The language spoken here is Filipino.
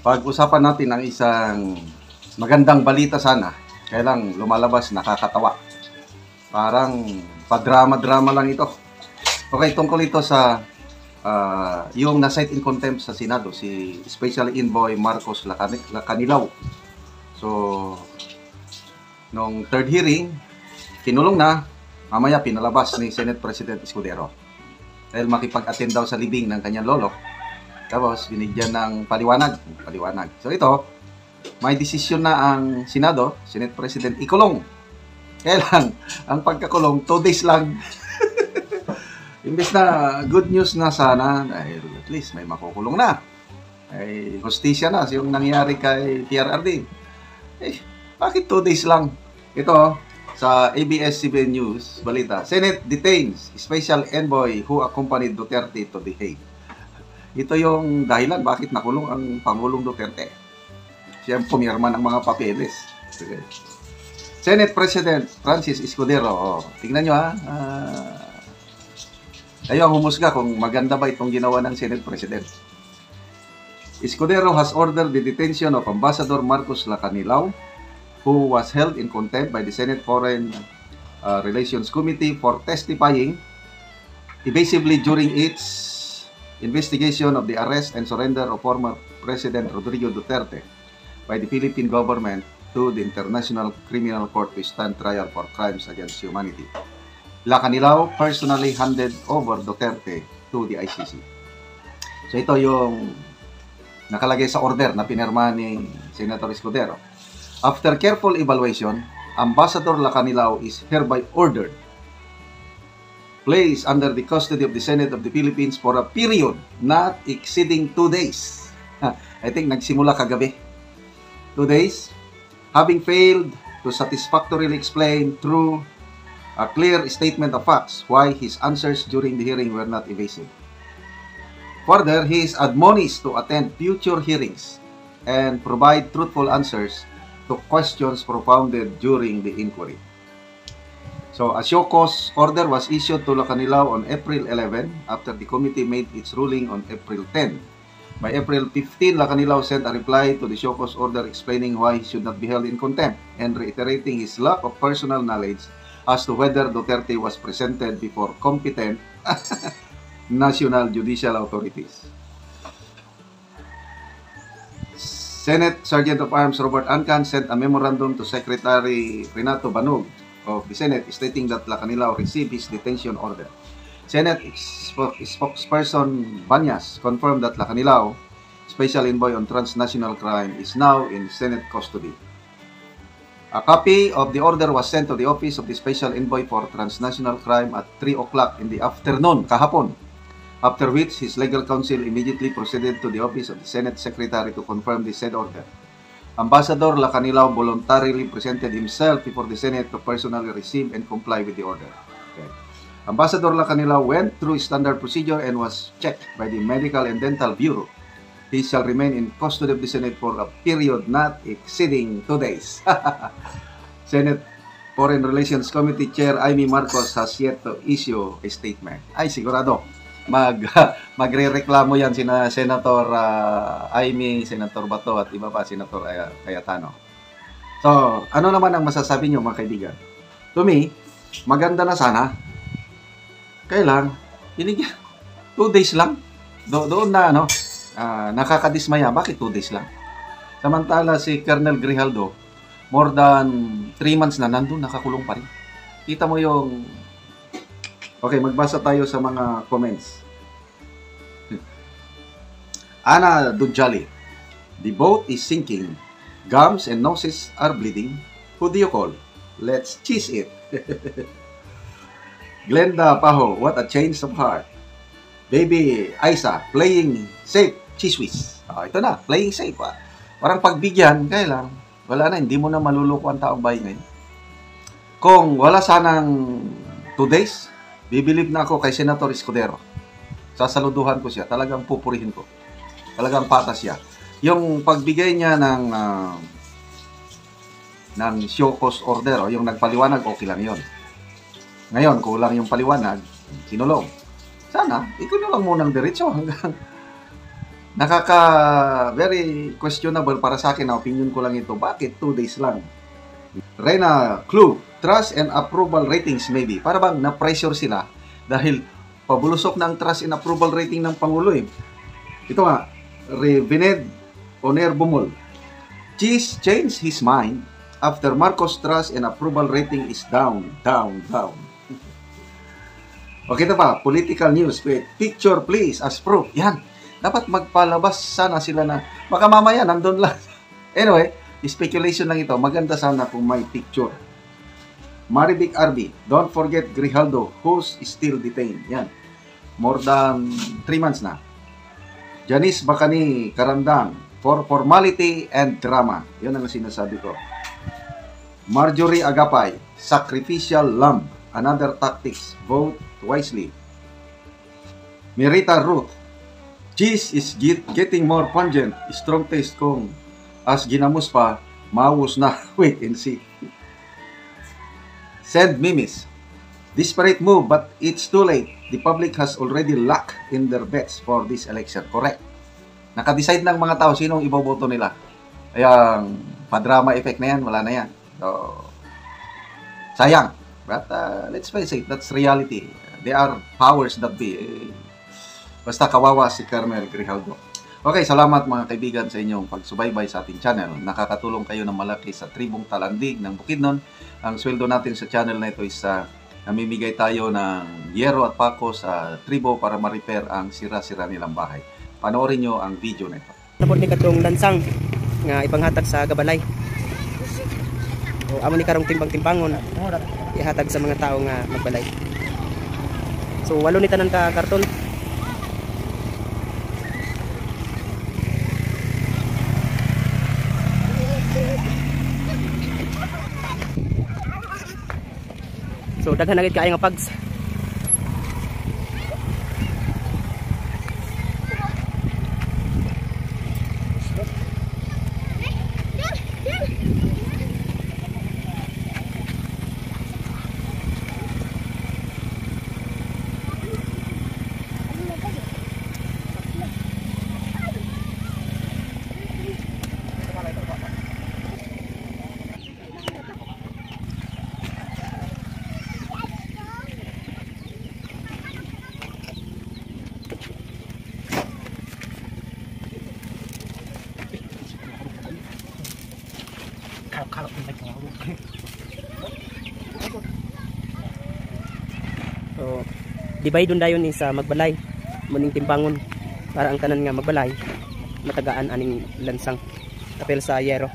Pag-usapan natin ang isang magandang balita sana. Kaya lang lumalabas nakakatawa. Parang padrama-drama lang ito. Okay, tungkol ito sa yung na-cite in contempt sa Senado, si Special Envoy Marcos Lacanilaw. So, nung third hearing, kinulong na, mamaya pinalabas ni Senate President Escudero. Dahil makipag-attend daw sa libing ng kanyang lolo. Tapos, binigyan ng paliwanag. So, ito, may desisyon na ang Senado, Senate President, ikulong. Kaya lang, ang pagkakulong, 2 days lang. Imbes na good news na sana, dahil at least may makukulong na. Ay, hustisya na yung nangyari kay PRRD. Eh, bakit 2 days lang? Ito, sa ABS-CBN News, balita, Senate detains Special Envoy who accompanied Duterte to The Hague. Ito yung dahilan bakit nakulong ang Pangulong Duterte. Siya pumirma ng mga papeles. Okay. Senate President Francis Escudero. Oh, tingnan nyo ha. Kayo ang humusga kung maganda ba itong ginawa ng Senate President. Escudero has ordered the detention of Ambassador Marcos Lacanilaw, who was held in contempt by the Senate Foreign Relations Committee for testifying evasively during its investigation of the arrest and surrender of former President Rodrigo Duterte by the Philippine government to the International Criminal Court to stand trial for crimes against humanity. Lacanilaw personally handed over Duterte to the ICC. So ito yung nakalagay sa order na pinirma ni Senator Escudero. After careful evaluation, Ambassador Lacanilaw is hereby ordered placed under the custody of the Senate of the Philippines for a period not exceeding 2 days. I think nagsimula kagabi. 2 days, having failed to satisfactorily explain through a clear statement of facts why his answers during the hearing were not evasive. Further, he is admonished to attend future hearings and provide truthful answers to questions propounded during the inquiry. So, a show cause order was issued to Lacanilaw on April 11 after the committee made its ruling on April 10. By April 15, Lacanilaw sent a reply to the show cause order explaining why he should not be held in contempt and reiterating his lack of personal knowledge as to whether Duterte was presented before competent national judicial authorities. Senate Sergeant of Arms Robert Ancan sent a memorandum to Secretary Renato Banog of the Senate stating that Lacanilaw received his detention order. Senate spokesperson Banyas confirmed that Lacanilaw, Special Envoy on Transnational Crime, is now in Senate custody. A copy of the order was sent to the office of the Special Envoy for Transnational Crime at 3 o'clock in the afternoon, kahapon, after which his legal counsel immediately proceeded to the office of the Senate Secretary to confirm the said order. Ambassador Lacanilaw voluntarily presented himself before the Senate to personally receive and comply with the order. Okay. Ambassador Lacanilaw went through standard procedure and was checked by the Medical and Dental Bureau. He shall remain in custody of the Senate for a period not exceeding 2 days. Senate Foreign Relations Committee Chair Amy Marcos has yet to issue a statement. Ay, sigurado, magre-reklamo yan sina Senator Amy, Senator Bato at iba pa, Senator Cayetano. So, ano naman ang masasabi nyo mga kaibigan? To me, maganda na sana. Kailan, binigyan 2 days lang. Doon na, nakakadismaya. Bakit 2 days lang? Samantala si Colonel Grijaldo, more than 3 months na nandun, nakakulong pa rin. Kita mo yung... Okay, magbasa tayo sa mga comments. Ana Dujali, the boat is sinking. Gums and noses are bleeding. Who do you call? Let's cheese it. Glenda Paho, what a change of heart. Baby Aisa, playing safe. Chiswis. Ito na, playing safe. Parang pagbigyan, kaya lang, wala na, hindi mo na maluluko ang taong bayan ngayon. Kung wala sanang 2 days, bibilib na ako kay Senator Escudero. Sasaluduhan ko siya, talagang pupurihin ko. Talagang patas siya. Yung pagbigay niya ng show cause order, yung nagpaliwanag, okay lang yun. Ngayon, kulang yung paliwanag, kinulong. Sana, ikinulong mo ng diretso hanggang very questionable para sa akin na opinion ko lang ito. Bakit 2 days lang? Reyna Clue, trust and approval ratings maybe. Para bang na-pressure sila dahil pabulusok na ang trust and approval rating ng Pangulo eh. Ito nga, Vined Oner Bumol. Cheese changed his mind after Marcos trust and approval rating is down. Okay na ba? Political news. Picture please as proof. Yan. Dapat magpalabas sana sila na baka mamaya nandun lang. Anyway, speculation lang ito. Maganda sana kung may picture. Marivic RB, don't forget Grijaldo, who's still detained. Yan. More than 3 months na. Janice Bacani Karandang, for formality and drama. Yan ang sinasabi ko. Marjorie Agapay, sacrificial lamb. Another tactics. Vote wisely. Merita Ruth, cheese is getting more pungent. Strong taste kong as ginamos pa, maus na. Wait and see. Send Mimis. Desperate move but it's too late. The public has already locked in their bets for this election. Correct. Nakadecide ng mga tao sinong iboboto nila. Ayang padrama effect na yan, wala na yan. So, sayang. But let's face it, that's reality. There are powers that be. Basta kawawa si Carmel Grijaldo. Okay, salamat mga kaibigan sa inyong pagsubaybay sa ating channel. Nakakatulong kayo ng malaki sa Tribong Talandig ng Bukidnon. Ang sweldo natin sa channel na ito is namimigay tayo ng yero at pako sa tribo para ma-repair ang sira-sira nilang bahay. Panoorin nyo ang video na ito. Tapos ni katong lansang nga ipanghatag sa gabalay. O amo ni karong timbang-timbangon ihatag sa mga tao nga magbalay. So walo ni tanan ka karton. So daghan na gid kaayo nga pags. So, divide doon dayon ni sa magbalay, muning timbangon para ang tanan nga magbalay matagaan aning lansang. Tapel sa yero.